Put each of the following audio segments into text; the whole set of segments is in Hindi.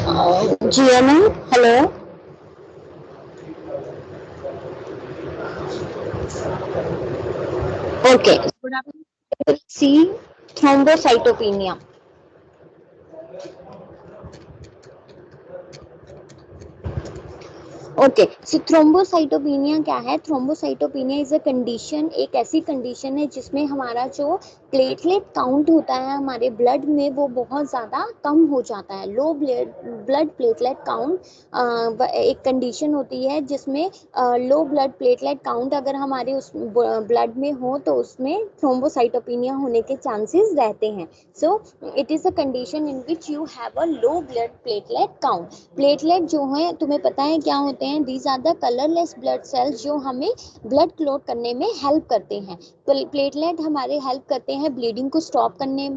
GMM, hello. Okay, Good afternoon. we'll see thrombocytopenia. Okay, so thrombocytopenia क्या है? थ्रोम्बोसाइटोपेनिया इज अ कंडीशन, एक ऐसी कंडीशन है जिसमें हमारा जो प्लेटलेट काउंट होता है हमारे ब्लड में वो बहुत ज़्यादा कम हो जाता है। लो ब्लड प्लेटलेट काउंट एक कंडीशन होती है जिसमें लो ब्लड प्लेटलेट काउंट अगर हमारे उस ब्लड में हो तो उसमें थ्रोम्बोसाइटोपेनिया होने के चांसेस रहते हैं। So it is a condition in which you have a low blood platelet count. Platelet जो है तुम्हें पता है क्या होते हैं? These are the colourless blood cells जो हमें ब्लड क्लॉट करने में हेल्प करते हैं। प्लेटलेट हमारे हेल्प करते हैं ब्लीडिंग को स्टॉप करने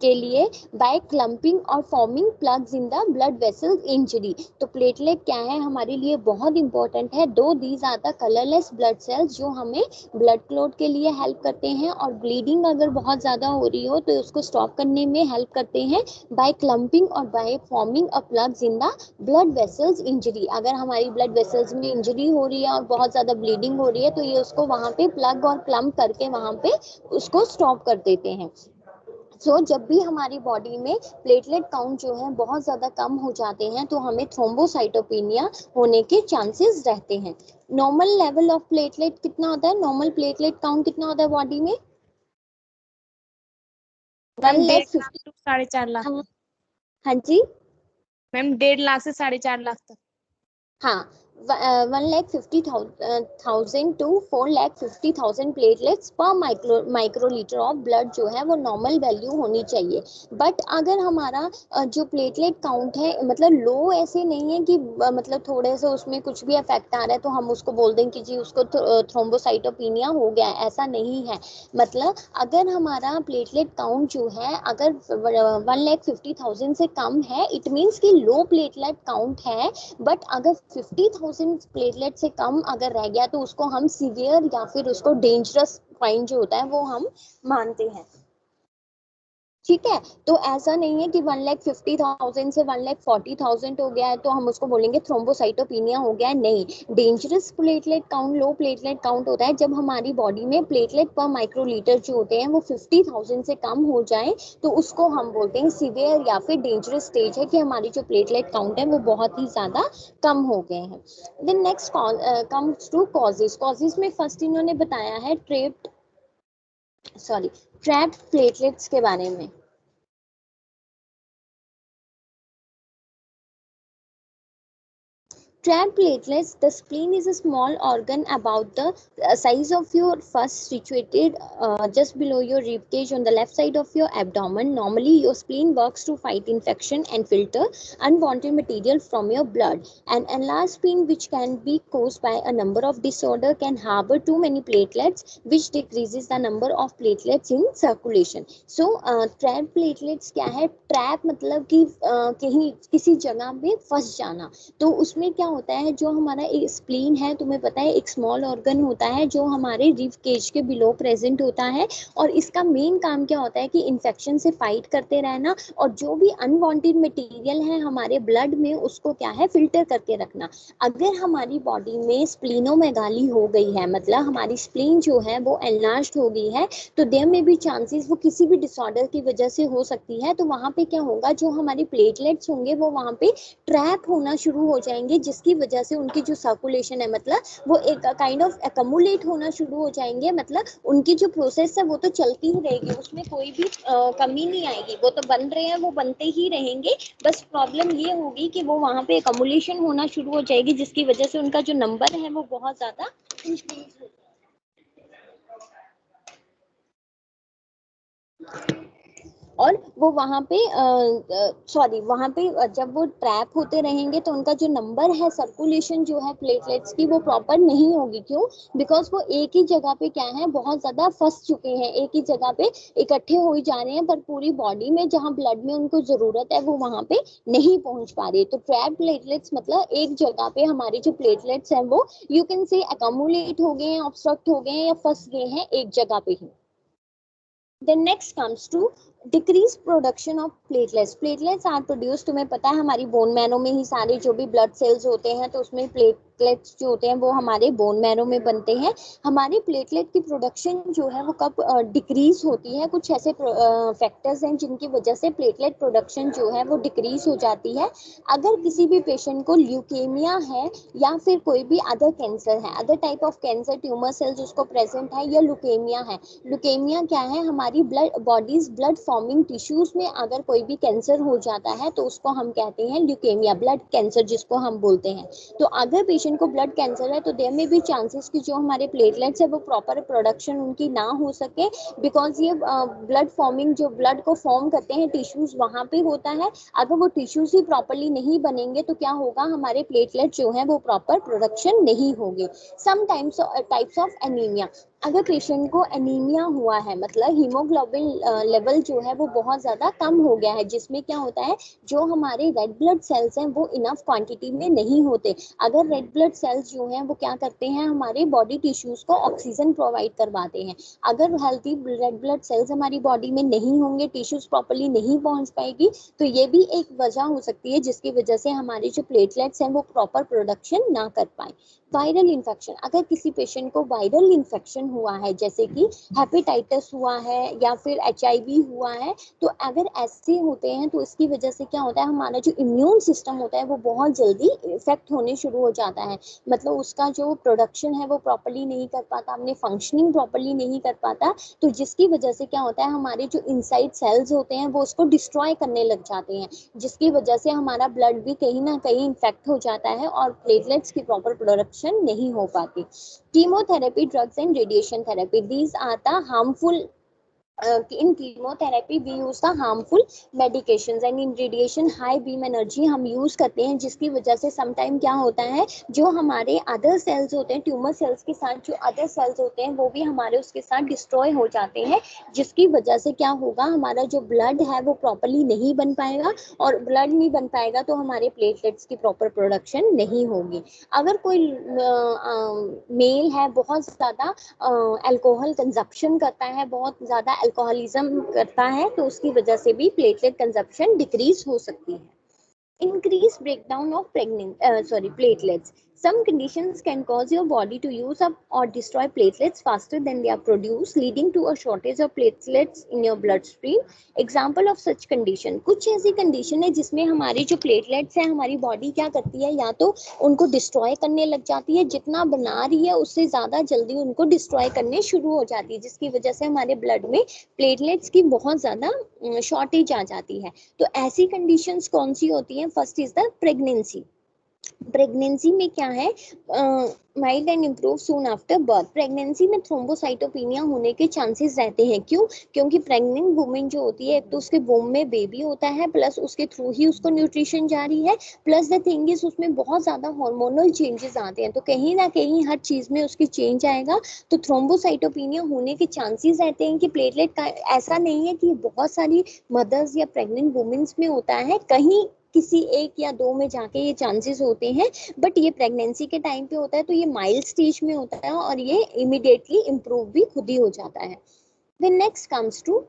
के लिए बाय क्लम्पिंग और forming plugs in the blood vessels injury. तो प्लेटलेट क्या है हमारे लिए बहुत इंपॉर्टेंट है। दो these are the colourless blood cells जो हमें ब्लड क्लॉट के लिए हेल्प करते हैं और ब्लीडिंग अगर बहुत ज़्यादा हो रही हो तो उसको स्टॉप करने में हेल्प करते हैं बाय क्लम्पिंग और by forming a plugs in the blood vessels injury. अगर हमारी ब्लड वेसल्स में इंजरी हो रही है और बहुत ज़्यादा ब्लीडिंग हो रही है तो ये उसको वहाँ पे प्लग और क्लम्प करके वहाँ पे उसको स्टॉप कर देते हैं। जब भी हमारी बॉडी में प्लेटलेट काउंट जो है बहुत ज़्यादा कम हो जाते हैं तो हमें थ्रोम्बोसाइटोपेनिया होने के चांसेस रहते हैं। नॉर्मल लेवल ऑफ प्लेटलेट कितना होता है? नॉर्मल प्लेटलेट काउंट कितना होता है बॉडी में? मैम 1,50,000 1.5 लाख to 4.5 लाख हाँ, तक। हाँ जी, मैम 1.5 लाख से 4.5 लाख तक। हाँ, 1,50,000 to 4,50,000 प्लेटलेट्स पर माइक्रोलीटर ऑफ ब्लड जो है वो नॉर्मल वैल्यू होनी चाहिए। बट अगर हमारा जो प्लेटलेट काउंट है मतलब लो ऐसे नहीं है कि मतलब थोड़े से उसमें कुछ भी इफेक्ट आ रहा है तो हम उसको बोल दें कि जी उसको थ्रोम्बोसाइटोपेनिया हो गया है, ऐसा नहीं है। मतलब अगर हमारा प्लेटलेट काउंट जो है अगर 1,50,000 से कम है इट मीन्स कि लो प्लेटलेट काउंट है। बट अगर 50,000 प्लेटलेट से कम अगर रह गया तो उसको हम सीवियर या फिर उसको डेंजरस पॉइंट जो होता है वो हम मानते हैं। ठीक है, तो ऐसा नहीं है कि 1,50,000 से 1,40,000 हो गया है तो हम उसको बोलेंगे थ्रोम्बोसाइटोपेनिया हो गया है। नहीं, dangerous platelet count, low platelet count होता है जब हमारी बॉडी में प्लेटलेट पर माइक्रोलीटर जो होते हैं वो 50,000 से कम हो जाए तो उसको हम बोलते हैं सीवियर या फिर डेंजरस स्टेज है कि हमारी जो प्लेटलेट काउंट है वो बहुत ही ज़्यादा कम हो गए हैं। Then next comes to causes. Causes में फर्स्ट इन्होंने बताया है ट्रैप्ड प्लेटलेट्स के बारे में। Trapped platelets, the spleen is a small organ about the size of your first, situated just below your rib cage on the left side of your abdomen. Normally, your spleen works to fight infection and filter unwanted material from your blood. An enlarged spleen, which can be caused by a number of disorders, can harbor too many platelets, which decreases the number of platelets in circulation. So, trapped platelets क्या है? Trap मतलब कि कहीं किसी जगह पे फंस जाना। तो उसमें क्या होता है जो हमारा स्प्लीन है तुम्हें पता है एक स्मॉल ऑर्गन होता है जो हमारे रिब केज के बिलो प्रेजेंट होता है और इसका मेन काम क्या होता है कि इन्फेक्शन से फाइट करते रहना और जो भी अनवांटेड मटेरियल है हमारे ब्लड में उसको क्या है फिल्टर करके रखना। अगर हमारी बॉडी में स्प्लीनोमेगाली हो गई है मतलब हमारी स्प्लीन जो है वो एनलार्ज्ड हो गई है तो देयर में भी चांसेस वो किसी भी डिसऑर्डर की वजह से हो सकती है। तो वहां पे क्या होगा जो हमारी प्लेटलेट्स होंगे वो वहां पे ट्रैप होना शुरू हो जाएंगे जिसकी वजह से उनकी जो सर्कुलेशन है मतलब वो एक काइंड ऑफ एकमुलेट होना शुरू हो जाएंगे। मतलब उनकी जो प्रोसेस है वो तो चलती ही रहेगी उसमें कोई भी कमी नहीं आएगी। वो तो बन रहे हैं वो बनते ही रहेंगे। बस प्रॉब्लम ये होगी कि वो वहां पे एकमुलेशन होना शुरू हो जाएगी जिसकी वजह से उनका जो नंबर है वो बहुत ज्यादा इंक्रीज हो और वो वहाँ पे जब वो ट्रैप होते रहेंगे तो उनका जो नंबर है सर्कुलेशन जो है प्लेटलेट्स की वो प्रॉपर नहीं होगी। क्यों? बिकॉज वो एक ही जगह पे क्या है बहुत ज़्यादा फंस चुके हैं, एक ही जगह पे इकट्ठे हो ही जा रहे हैं पर पूरी बॉडी में जहाँ ब्लड में उनको ज़रूरत है वो वहाँ पे नहीं पहुँच पा रही। तो ट्रैप प्लेटलेट्स मतलब एक जगह पे हमारी जो प्लेटलेट्स हैं वो यू कैन से एकमुलेट हो गए हैं, ऑब्स्ट्रक्ट हो गए हैं या फंस गए हैं एक जगह पे ही। Then next comes to decrease production of platelets. Platelets are produce, तुम्हें पता है हमारी बोन मैरो में ही सारे जो भी ब्लड सेल्स होते हैं तो उसमें प्लेटलेट्स जो होते हैं वो हमारे बोन मैरो में बनते हैं। हमारी प्लेटलेट की प्रोडक्शन जो है वो कब डिक्रीज होती है, कुछ ऐसे फैक्टर्स हैं जिनकी वजह से प्लेटलेट प्रोडक्शन जो है वो डिक्रीज हो जाती है। अगर किसी भी पेशेंट को ल्यूकेमिया है या फिर कोई भी अदर कैंसर है, other type of cancer tumour cells उसको प्रेजेंट है, या ल्यूकेमिया है। ल्यूकेमिया क्या है, हमारी blood bodies blood forming tissues में अगर कोई भी कैंसर हो जाता है तो उसको हम कहते हैं ल्यूकेमिया, ब्लड कैंसर जिसको हम बोलते हैं। तो अगर पेशेंट को ब्लड कैंसर है तो देयर में भी चांसेस कि जो हमारे प्लेटलेट्स है वो प्रॉपर प्रोडक्शन उनकी ना हो सके, बिकॉज ये ब्लड फॉर्मिंग जो ब्लड को फॉर्म करते हैं टिश्यूज वहां पे होता है। अगर वो टिश्यूज ही प्रॉपरली नहीं बनेंगे तो क्या होगा, हमारे प्लेटलेट जो है वो प्रॉपर प्रोडक्शन नहीं होगी। Some types of anaemia. अगर पेशेंट को एनीमिया हुआ है, मतलब हीमोग्लोबिन लेवल जो है वो बहुत ज्यादा कम हो गया है, जिसमें क्या होता है, जो हमारे रेड ब्लड सेल्स हैं वो इनफ क्वांटिटी में नहीं होते। अगर रेड ब्लड सेल्स जो हैं वो क्या करते हैं, हमारे बॉडी टिश्यूज को ऑक्सीजन प्रोवाइड करवाते हैं। अगर हेल्थी रेड ब्लड सेल्स हमारी बॉडी में नहीं होंगे, टिश्यूज प्रॉपरली नहीं पहुंच पाएगी, तो ये भी एक वजह हो सकती है जिसकी वजह से हमारे जो प्लेटलेट्स हैं वो प्रॉपर प्रोडक्शन ना कर पाए। Viral infection. अगर किसी पेशेंट को वायरल इन्फेक्शन हुआ है, जैसे कि हेपेटाइटिस हुआ है या फिर एचआईवी हुआ है, तो अगर ऐसे होते हैं तो इसकी वजह से क्या होता है, हमारा जो इम्यून सिस्टम होता है वो बहुत जल्दी इफेक्ट होने शुरू हो जाता है। मतलब उसका जो प्रोडक्शन है वो प्रॉपरली नहीं कर पाता, अपने फंक्शनिंग प्रॉपरली नहीं कर पाता। तो जिसकी वजह से क्या होता है, हमारे जो इनसाइड सेल्स होते हैं वो उसको डिस्ट्रॉय करने लग जाते हैं, जिसकी वजह से हमारा ब्लड भी कहीं ना कहीं इन्फेक्ट हो जाता है और प्लेटलेट्स की प्रॉपर प्रोडक्शन नहीं हो पाती। Chemotherapy drugs and radiation therapy, these are the harmful in chemotherapy we use the harmful medications and in radiation high beam energy हम यूज करते हैं, जिसकी वजह से समटाइम क्या होता है, जो हमारे अदर सेल्स होते हैं ट्यूमर सेल्स के साथ जो अदर सेल्स होते हैं वो भी हमारे उसके साथ डिस्ट्रॉय हो जाते हैं, जिसकी वजह से क्या होगा, हमारा जो ब्लड है वो प्रॉपरली नहीं बन पाएगा, और ब्लड नहीं बन पाएगा तो हमारे प्लेटलेट्स की प्रॉपर प्रोडक्शन नहीं होगी। अगर कोई मेल है बहुत ज्यादा अल्कोहल कंजप्शन करता है, बहुत ज्यादा अल्कोहलिज्म करता है, तो उसकी वजह से भी प्लेटलेट कंजप्शन डिक्रीज हो सकती है। Increased breakdown of platelets. Some conditions can cause your body to use up or destroy platelets faster than they are produced, leading to a shortage of platelets in your bloodstream. Example of such condition, कुछ ऐसी condition है जिसमें हमारे जो platelets हैं हमारी body क्या करती है, या तो उनको destroy करने लग जाती है, जितना बना रही है उससे ज़्यादा जल्दी उनको destroy करने शुरू हो जाती है, जिसकी वजह से हमारे blood में platelets की बहुत ज़्यादा shortage आ जाती है। तो ऐसी कंडीशंस कौन सी होती हैं, first is the pregnancy. Pregnancy में क्या है, mild and improve soon after birth. Pregnancy में थ्रोम्बोसाइटोपिनिया होने के चांसेस रहते हैं, क्यों, क्योंकि प्रेग्नेंट वुमेन जो होती है, एक तो उसके वोम में बेबी होता है, प्लस उसके थ्रू ही उसको न्यूट्रिशन जा रही है, प्लस द थिंग इज उसमें बहुत ज्यादा हार्मोनल चेंजेस आते हैं, तो कहीं ना कहीं हर चीज में उसकी चेंज आएगा, तो थ्रोम्बोसाइटोपिनिया होने के चांसेस रहते हैं। कि प्लेटलेट का ऐसा नहीं है कि बहुत सारी मदर्स या प्रेग्नेंट वुमेन्स में होता है, कहीं किसी एक या दो में जाके ये चांसेस होते हैं, बट ये प्रेगनेंसी के टाइम पे होता है, तो ये माइल्ड स्टेज में होता है और ये इमिडिएटली इम्प्रूव भी खुद ही हो जाता है। Then next comes to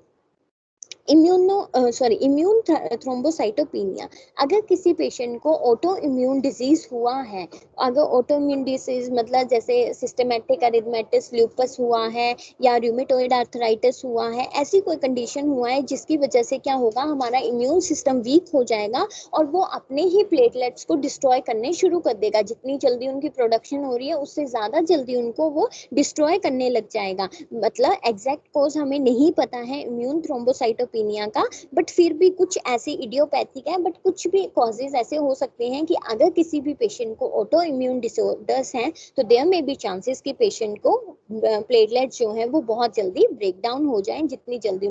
immune thrombocytopenia. अगर किसी पेशेंट को ऑटो इम्यून डिजीज हुआ है, अगर ऑटो इम्यून डिजीज मतलब जैसे सिस्टमेटिक अरिथमेटिस ल्यूपस हुआ है या रूमेटॉइड आर्थराइटिस हुआ है, ऐसी कोई कंडीशन हुआ है जिसकी वजह से क्या होगा, हमारा इम्यून सिस्टम वीक हो जाएगा और वो अपने ही प्लेटलेट्स को डिस्ट्रॉय करने शुरू कर देगा, जितनी जल्दी उनकी प्रोडक्शन हो रही है उससे ज्यादा जल्दी उनको वो डिस्ट्रॉय करने लग जाएगा। मतलब एग्जैक्ट कोज हमें नहीं पता है इम्यून थ्रोम्बोसाइटोपिनिया का, बट फिर भी कुछ ऐसे इडियोपैथिक है, बट कुछ भी कॉजेज ऐसे हो सकते हैं कि अगर किसी भी पेशेंट को ऑटो इम्यून डिसऑर्डर्स हैं तो देयर में भी चांसेस कि पेशेंट को प्लेटलेट्स जो है वो बहुत जल्दी ब्रेक डाउन हो जाएं, जितनी जल्दी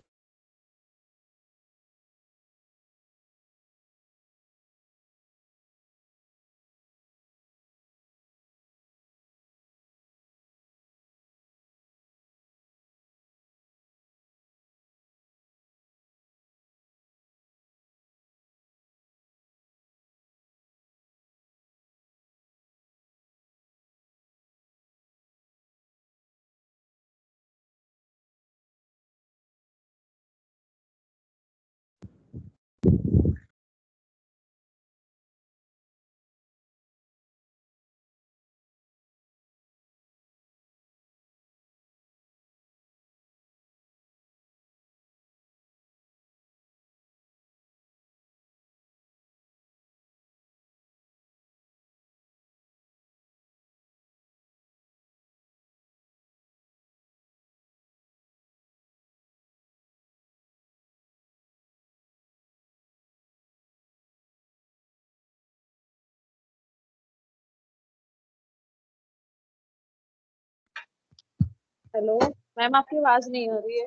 हेलो मैम, आपकी आवाज नहीं आ रही है।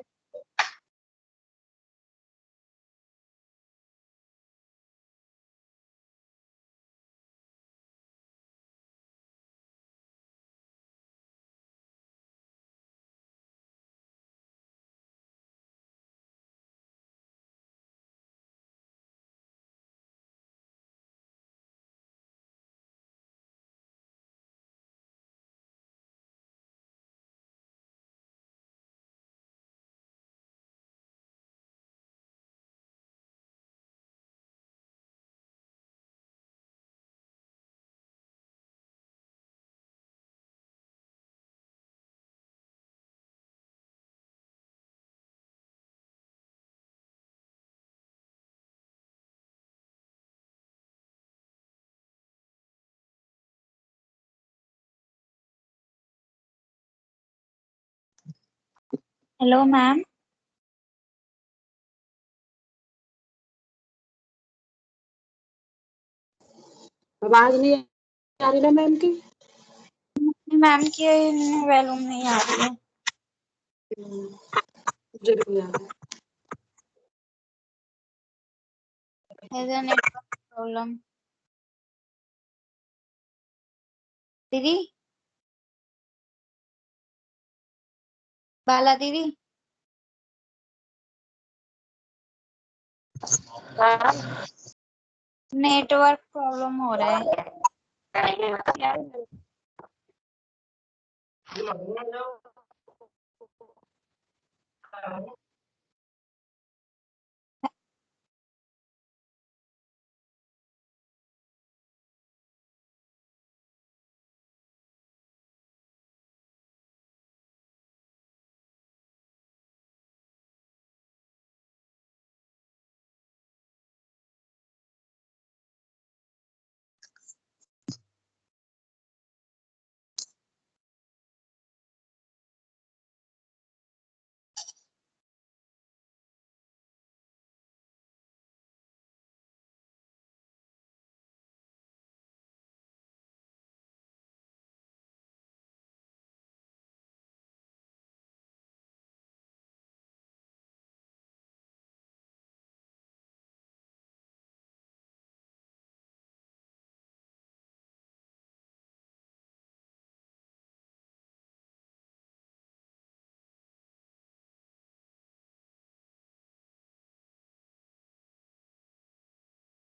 Hello ma'am. आवाज नहीं आ रही ना मैम की? मैम की वॉल्यूम नहीं आ रही है। मुझे भी नहीं आ रही। Network problem. दीदी, बाला दीदी। नेटवर्क प्रॉब्लम हो रहा है।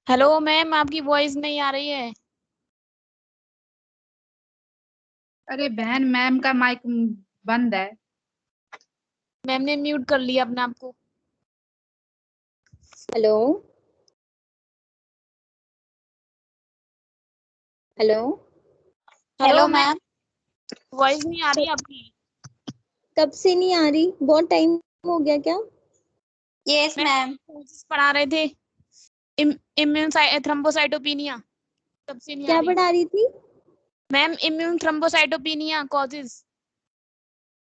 हेलो मैम, आपकी वॉइस नहीं आ रही है। अरे बहन, मैम का माइक बंद है। मैम ने म्यूट कर लिया अपने आप को। Hello hello hello ma'am. Voice नहीं आ रही आपकी। कब से नहीं आ रही? बहुत टाइम हो गया क्या? Yes ma'am. पढ़ा रहे थे इम्यून थ्रोम्बोसाइटोपिनिया, तब से नहीं आ क्या रही पढ़ा रही थी? मैम। Immune thrombocytopenia causes.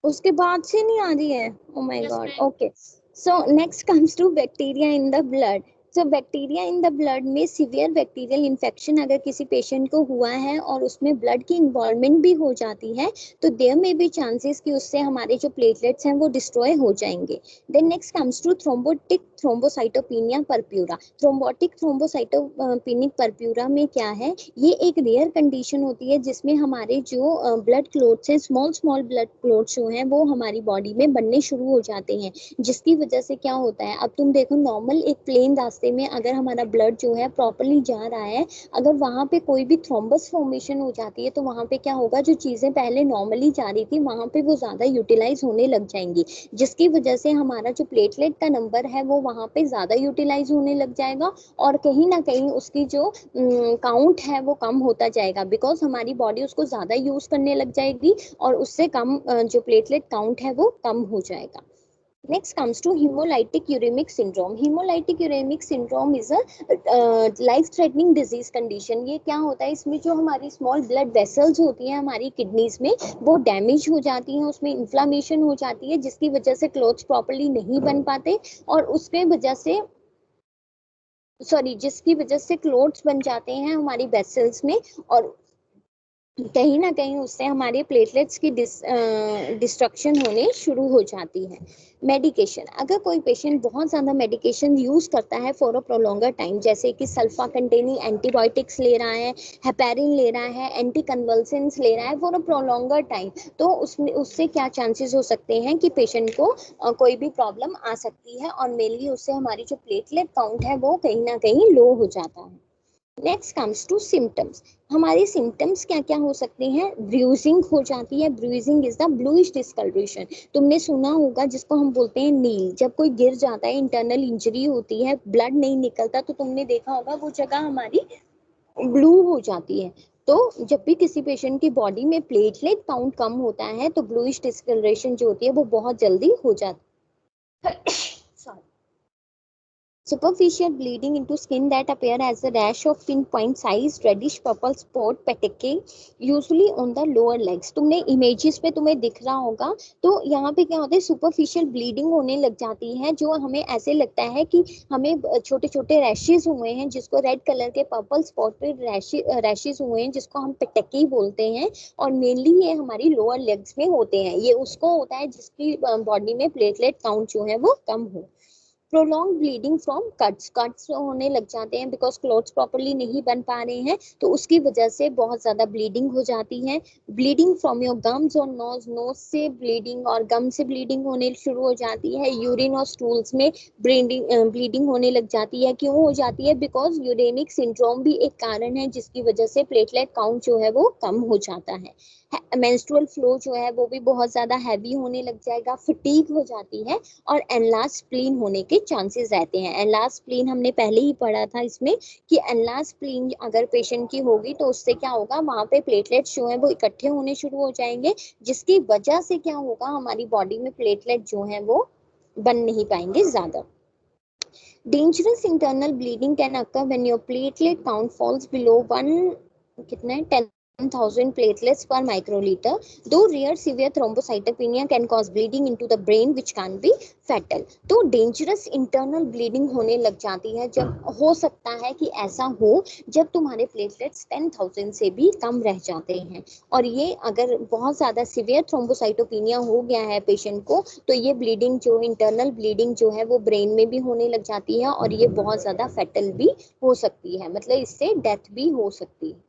उसके बाद से नहीं आ रही है? Oh my yes god. Ma'am. Okay, so next comes to bacteria in the blood. So bacteria in the blood में सीवियर बैक्टीरियल इन्फेक्शन अगर किसी पेशेंट को हुआ है और उसमें ब्लड की इन्वॉल्वमेंट भी हो जाती है तो देयर में भी चांसेस कि उससे हमारे जो प्लेटलेट्स हैं वो डिस्ट्रॉय हो जाएंगे। Then next comes to thrombotic thrombocytopenia purpura. Thrombotic thrombocytopenic purpura में क्या है, ये एक रेयर कंडीशन होती है जिसमें हमारे जो ब्लड क्लोट्स हैं, स्मॉल स्मॉल ब्लड क्लोट्स जो हैं वो हमारी बॉडी में बनने शुरू हो जाते हैं, जिसकी वजह से क्या होता है, अब तुम देखो नॉर्मल एक प्लेन रास्ते में अगर हमारा ब्लड जो है प्रॉपरली जा रहा है, अगर वहां पे कोई भी थ्रोम्बस फॉर्मेशन हो जाती है तो वहां पे क्या होगा, जो चीजें पहले नॉर्मली जा रही थी वहां पे वो ज्यादा यूटिलाइज होने लग जाएंगी, जिसकी वजह से हमारा जो प्लेटलेट का नंबर है वो वहां पे ज्यादा यूटिलाइज होने लग जाएगा और कहीं ना कहीं उसकी जो काउंट है वो कम होता जाएगा, बिकॉज हमारी बॉडी उसको ज्यादा यूज करने लग जाएगी और उससे कम जो प्लेटलेट काउंट है वो कम हो जाएगा। Next comes to hemolytic uremic syndrome. Hemolytic uremic syndrome is a life-threatening disease condition. ये क्या होता है, इसमें जो हमारी small blood vessels होती हैं हमारी किडनीज में वो डैमेज हो जाती हैं, उसमें इन्फ्लामेशन हो जाती है जिसकी वजह से क्लोथ्स प्रॉपरली नहीं बन पाते और उसके वजह से जिसकी वजह से क्लोट्स बन जाते हैं हमारी वेसल्स में और कहीं ना कहीं उससे हमारे प्लेटलेट्स की डिस्ट्रक्शन होने शुरू हो जाती है। मेडिकेशन, अगर कोई पेशेंट बहुत ज़्यादा मेडिकेशन यूज़ करता है फॉर अ प्रोलॉन्गर टाइम, जैसे कि सल्फा कंटेनिंग एंटीबायोटिक्स ले रहा है, हेपेरिन ले रहा है, एंटी कन्वल्सेंट्स ले रहा है फॉर अ प्रोलॉन्गर टाइम, तो उसमें उससे क्या चांसेस हो सकते हैं कि पेशेंट को कोई भी प्रॉब्लम आ सकती है, और मेनली उससे हमारी जो प्लेटलेट काउंट है वो कहीं ना कहीं लो हो जाता है। Next comes to symptoms. हमारे सिम्टम्स क्या क्या हो सकते हैं? ब्रूजिंग हो जाती है, bruising is the bluish discolouration. तुमने सुना होगा जिसको हम बोलते हैं नील, जब कोई गिर जाता है, इंटरनल इंजरी होती है, ब्लड नहीं निकलता, तो तुमने देखा होगा वो जगह हमारी ब्लू हो जाती है। तो जब भी किसी पेशेंट की बॉडी में प्लेटलेट काउंट कम होता है तो ब्लूइश डिस्कलरेशन जो होती है वो बहुत जल्दी हो जाती है। Sorry. Superficial bleeding into skin that appear as a rash of pinpoint size reddish purple spot petechiae usually on the lower legs। तुमने इमेजेस पे तुम्हें दिख रहा होगा, तो यहाँ पे क्या होता है, सुपरफिशियल ब्लीडिंग होने लग जाती है, जो हमें ऐसे लगता है कि हमें छोटे छोटे रैशेस हुए हैं, जिसको रेड कलर के पर्पल स्पॉट पे रैशेस हुए हैं, जिसको हम पेटेकी बोलते हैं, और मेनली ये हमारी लोअर लेग्स में होते हैं। ये उसको होता है जिसकी बॉडी में प्लेटलेट काउंट जो है वो कम हो। प्रोलॉन्ग ब्लीडिंग फ्रॉम कट्स होने लग जाते हैं, बिकॉज क्लॉट्स प्रॉपरली नहीं बन पा रहे हैं, तो उसकी वजह से बहुत ज्यादा ब्लीडिंग हो जाती है। ब्लीडिंग फ्रॉम योर गम्स और नोज, नोज से ब्लीडिंग और गम से ब्लीडिंग होने शुरू हो जाती है। यूरिन और स्टूल्स में ब्लीडिंग होने लग जाती है। क्यों हो जाती है? बिकॉज यूरेनिक सिंड्रोम भी एक कारण है जिसकी वजह से प्लेटलेट काउंट जो है वो कम हो जाता है। मेंस्ट्रुअल फ्लो जो है वो भी बहुत ज्यादा हैवी होने लग जाएगा, फटीग हो जाती है, और एनलार्ज स्प्लीन होने के चांसेस रहते हैं। एनलार्ज स्प्लीन हमने पहले ही पढ़ा था इसमें कि एनलार्ज स्प्लीन अगर पेशेंट की होगी तो उससे क्या होगा, वहां पे प्लेटलेट्स जो है वो इकट्ठे होने शुरू हो जाएंगे, जिसकी वजह से क्या होगा, हमारी बॉडी में प्लेटलेट जो है वो बन नहीं पाएंगे ज्यादा। Dangerous internal bleeding can occur when your platelet count falls below कितना है 10,000 platelets per microliter. Though rare, severe thrombocytopenia can cause bleeding into the brain which can be fatal. तो dangerous internal bleeding होने लग जाती है जब, हो सकता है कि ऐसा हो जब तुम्हारे प्लेटलेट्स 10,000 से भी कम रह जाते हैं, और ये अगर बहुत ज़्यादा सिवियर थ्रोम्बोसाइटोपिनिया हो गया है पेशेंट को, तो ये ब्लीडिंग जो इंटरनल ब्लीडिंग जो है वो ब्रेन में भी होने लग जाती है, और ये बहुत ज़्यादा फैटल भी हो सकती है, मतलब इससे डेथ भी हो सकती है।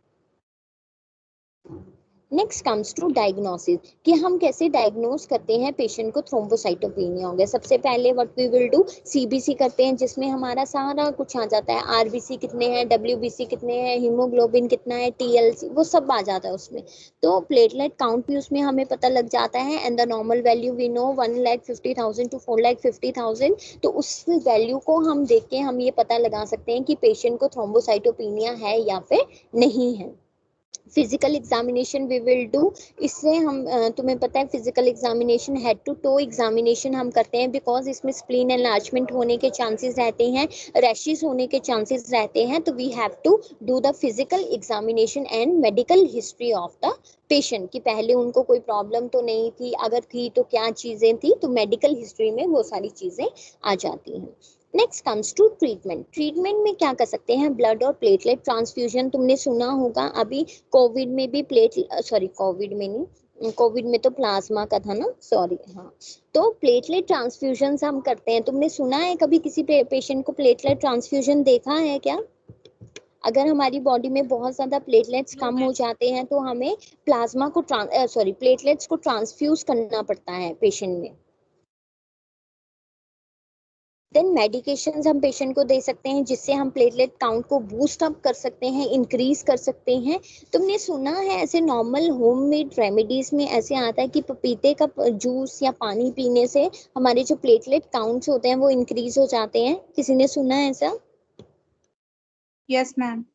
नेक्स्ट कम्स टू डायग्नोसिस, कि हम कैसे डायग्नोस करते हैं पेशेंट को थ्रोम्बोसाइटोपिनिया हो गया। सबसे पहले what we will do, CBC करते हैं, जिसमें हमारा सारा कुछ आ जाता है, आरबीसी कितने हैं, डब्ल्यूबीसी कितने हैं, हीमोग्लोबिन कितना है, टीएलसी, वो सब आ जाता है उसमें। तो प्लेटलेट काउंट भी उसमें हमें पता लग जाता है, and the normal value we know 1,50,000 to 4,50,000। तो उस वैल्यू को हम देख के हम ये पता लगा सकते हैं कि पेशेंट को थ्रोम्बोसाइटोपिनिया है या फिर नहीं है। Physical examination we will do, इससे हम तुम्हें पता है physical examination head to toe examination हम करते हैं, बिकॉज इसमें स्प्लीन एनलार्जमेंट होने के चांसेस रहते हैं, रैशेस होने के चांसेस रहते हैं, तो we have to do the physical examination and medical history of the patient, कि पहले उनको कोई प्रॉब्लम तो नहीं थी, अगर थी तो क्या चीजें थी, तो मेडिकल हिस्ट्री में वो सारी चीजें आ जाती हैं। Next comes to treatment. Treatment में क्या कर सकते हैं, ब्लड और प्लेटलेट ट्रांसफ्यूजन, तुमने सुना होगा अभी कोविड में भी कोविड में नहीं, कोविड में तो प्लाज्मा का था ना, सॉरी, हाँ, तो प्लेटलेट ट्रांसफ्यूजन हम करते हैं। तुमने सुना है कभी किसी पेशेंट को प्लेटलेट ट्रांसफ्यूजन देखा है क्या? अगर हमारी बॉडी में बहुत ज्यादा प्लेटलेट्स कम हो जाते हैं तो हमें प्लाज्मा को प्लेटलेट्स को ट्रांसफ्यूज करना पड़ता है पेशेंट में। देन मेडिकेशंस हम पेशेंट को दे सकते हैं, जिससे हम प्लेटलेट काउंट को बूस्ट अप कर सकते हैं, इंक्रीज कर सकते हैं। तुमने सुना है ऐसे नॉर्मल होममेड रेमेडीज में ऐसे आता है कि पपीते का जूस या पानी पीने से हमारे जो प्लेटलेट काउंट्स होते हैं वो इंक्रीज हो जाते हैं, किसी ने सुना है ऐसा? Yes ma'am.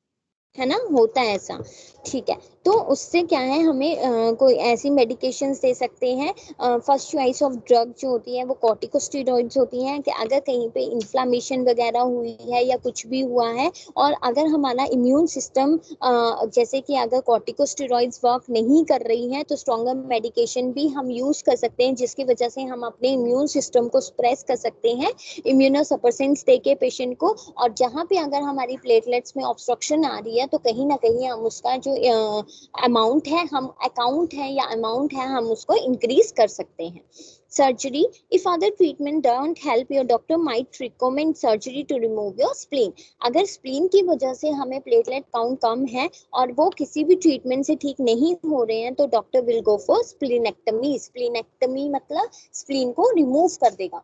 है ना, होता है ऐसा, ठीक है। तो उससे क्या है, हमें कोई ऐसी मेडिकेशंस दे सकते हैं। फर्स्ट चॉइस ऑफ ड्रग जो होती है वो कॉर्टिकोस्टेरॉइड्स होती हैं, कि अगर कहीं पे इन्फ्लामेशन वगैरह हुई है या कुछ भी हुआ है, और अगर हमारा इम्यून सिस्टम जैसे कि अगर कॉर्टिकोस्टेरॉइड्स वर्क नहीं कर रही है, तो स्ट्रॉन्गर मेडिकेशन भी हम यूज कर सकते हैं, जिसकी वजह से हम अपने इम्यून सिस्टम को सप्रेस कर सकते हैं इम्यूनोसप्रेसेंट्स दे के पेशेंट को। और जहाँ पे अगर हमारी प्लेटलेट्स में ऑब्स्ट्रक्शन आ रही है है तो कहीं ना कहीं हम उसका जो अमाउंट है हम उसको इंक्रीज कर सकते हैं। Surgery, if other treatment don't help your doctor might recommend surgery to remove your spleen. अगर स्प्लीन की वजह से हमें प्लेटलेट काउंट कम है और वो किसी भी ट्रीटमेंट से ठीक नहीं हो रहे हैं तो doctor will go for splenectomy. Splenectomy मतलब स्प्लीन को रिमूव कर देगा।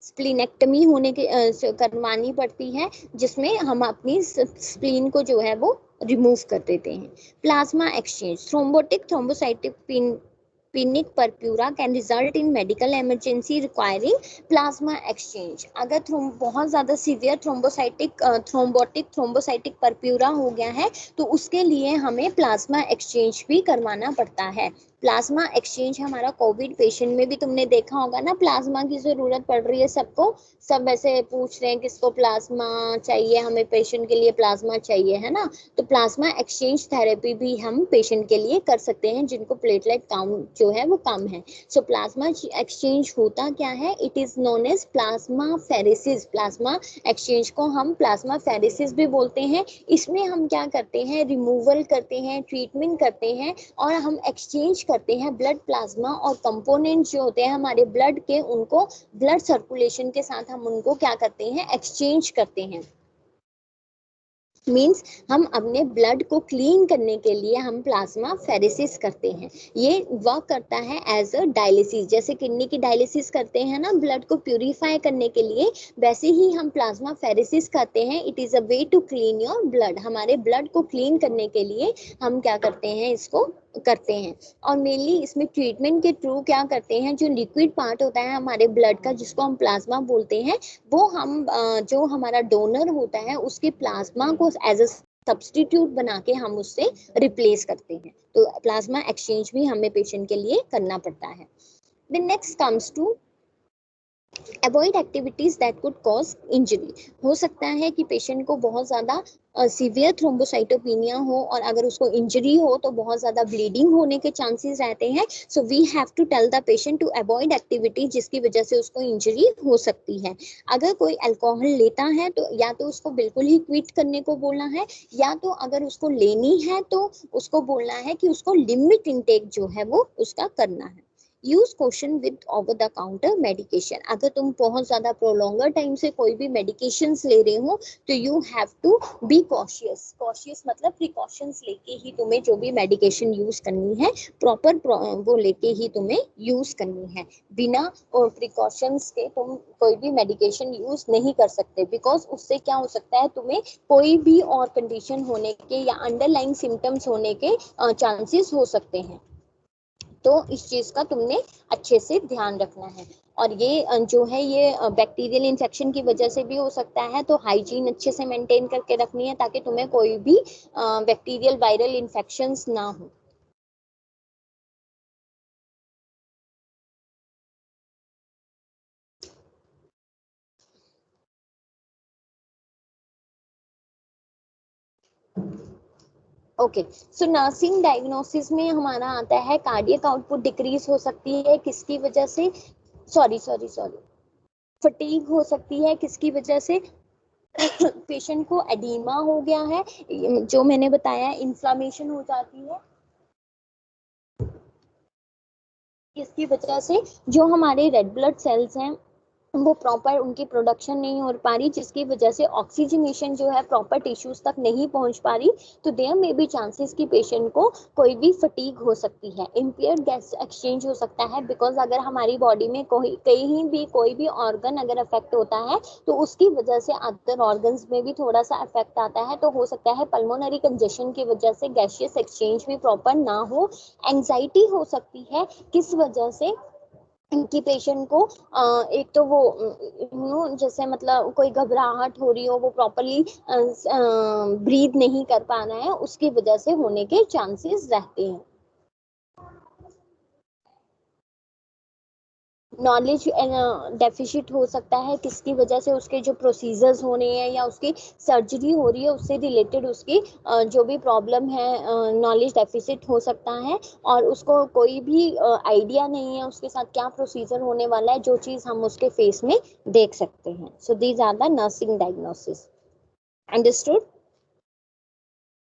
स्प्लीनेक्टमी होने के करवानी पड़ती है जिसमें हम अपनी स्प्लीन को जो है वो रिमूव कर देते हैं। Plasma exchange, thrombotic thrombocytopenic purpura can result in medical emergency requiring plasma exchange. अगर बहुत ज्यादा सीवियर थ्रोम्बोटिक थ्रोम्बोसाइटिक परप्यूरा हो गया है तो उसके लिए हमें प्लाज्मा एक्सचेंज भी करवाना पड़ता है। प्लाज्मा एक्सचेंज हमारा कोविड पेशेंट में भी तुमने देखा होगा ना, प्लाज्मा की जरूरत पड़ रही है सबको, सब ऐसे पूछ रहे हैं किसको प्लाज्मा चाहिए, हमें पेशेंट के लिए प्लाज्मा चाहिए, है ना। तो प्लाज्मा एक्सचेंज थेरेपी भी हम पेशेंट के लिए कर सकते हैं जिनको प्लेटलेट काउंट जो है वो कम है। सो प्लाज्मा एक्सचेंज होता क्या है, it is known as plasmapheresis. Plasma exchange को हम प्लाज्मा फेरेसिस भी बोलते हैं। इसमें हम क्या करते हैं, रिमूवल करते हैं, ट्रीटमेंट करते हैं और हम एक्सचेंज करते हैं ब्लड प्लाज्मा और कंपोनेंट जो होते हैं हमारे ब्लड के, उनको ब्लड सर्कुलेशन के साथ हम उनको क्या करते हैं, एक्सचेंज करते हैं। मीन्स हम अपने ब्लड को क्लीन करने के लिए हम प्लाज्मा फेरेसिस करते हैं। ये वर्क करता है एज अ डायलिसिस, जैसे किडनी की डायलिसिस करते हैं ना ब्लड को प्यूरिफाई करने के लिए, वैसे ही हम प्लाज्मा फेरेसिस करते हैं। It is a way to clean your blood. हमारे ब्लड को क्लीन करने के लिए हम क्या करते हैं, इसको करते हैं। और मेनली इसमें ट्रीटमेंट के थ्रू क्या करते हैं, जो लिक्विड पार्ट होता है हमारे ब्लड का जिसको हम प्लाज्मा बोलते हैं, वो हम जो हमारा डोनर होता है उसके प्लाज्मा को एज अ सब्स्टिट्यूट बना के हम उससे रिप्लेस करते हैं। तो प्लाज्मा एक्सचेंज भी हमें पेशेंट के लिए करना पड़ता है। Then next comes to avoid activities that could cause injury. हो सकता है कि पेशेंट को बहुत ज़्यादा सीवियर थ्रोम्बोसाइटोपिनिया हो और अगर उसको इंजरी हो तो बहुत ज़्यादा ब्लीडिंग होने के चांसेस रहते हैं। So we have to tell the patient to avoid activity जिसकी वजह से उसको इंजरी हो सकती है। अगर कोई अल्कोहल लेता है तो या तो उसको बिल्कुल ही क्विट करने को बोलना है, या तो अगर उसको लेनी है तो उसको बोलना है कि उसको लिमिट इनटेक जो है वो उसका करना है। Use question with over the counter medication. अगर तुम बहुत ज्यादा प्रोलॉन्गर टाइम से कोई भी मेडिकेशंस ले रहे हो तो you have to be cautious. Cautious मतलब प्रिकॉशंस लेके ही तुम्हें जो भी मेडिकेशन यूज करनी है प्रॉपर वो लेके ही तुम्हें यूज करनी है। बिना प्रिकॉशंस के तुम कोई भी मेडिकेशन यूज नहीं कर सकते, बिकॉज उससे क्या हो सकता है, तुम्हें कोई भी और कंडीशन होने के या अंडरलाइन सिम्टम्स होने के चांसेस हो सकते हैं। तो इस चीज का तुमने अच्छे से ध्यान रखना है। और ये जो है ये बैक्टीरियल इन्फेक्शन की वजह से भी हो सकता है, तो हाइजीन अच्छे से मेंटेन करके रखनी है ताकि तुम्हें कोई भी बैक्टीरियल वायरल इन्फेक्शंस ना हो। ओके, सो नर्सिंग डायग्नोसिस में हमारा आता है कार्डियक आउटपुट डिक्रीज हो सकती है किसकी वजह से, सॉरी फटीग हो सकती है किसकी वजह से, पेशेंट को एडीमा हो गया है, जो मैंने बताया इन्फ्लामेशन हो जाती है किसकी वजह से, जो हमारे रेड ब्लड सेल्स हैं वो प्रॉपर उनकी प्रोडक्शन नहीं हो पा रही जिसकी वजह से ऑक्सीजनेशन जो है प्रॉपर टिश्यूज तक नहीं पहुंच पा रही, तो देयर मे बी चांसेस कि पेशेंट को कोई भी फटीग हो सकती है। इम्पेयर्ड गैस एक्सचेंज हो सकता है, बिकॉज अगर हमारी बॉडी में कहीं भी कोई भी ऑर्गन अगर अफेक्ट होता है तो उसकी वजह से अदर ऑर्गन्स में भी थोड़ा सा अफेक्ट आता है, तो हो सकता है पल्मोनरी कंजेशन की वजह से गैसियस एक्सचेंज भी प्रॉपर ना हो। एंजाइटी हो सकती है, किस वजह से कि पेशेंट को एक तो वो जैसे मतलब कोई घबराहट हो रही हो, वो प्रॉपरली ब्रीथ नहीं कर पा रहा है, उसकी वजह से होने के चांसेस रहते हैं। नॉलेज डेफिशिट हो सकता है, किसकी वजह से उसके जो प्रोसीजर्स हो रहे हैं या उसकी सर्जरी हो रही है उससे रिलेटेड उसकी जो भी प्रॉब्लम है, नॉलेज डेफिसिट हो सकता है और उसको कोई भी आइडिया नहीं है उसके साथ क्या प्रोसीजर होने वाला है, जो चीज़ हम उसके फेस में देख सकते हैं. So these are the nursing diagnosis. Understood?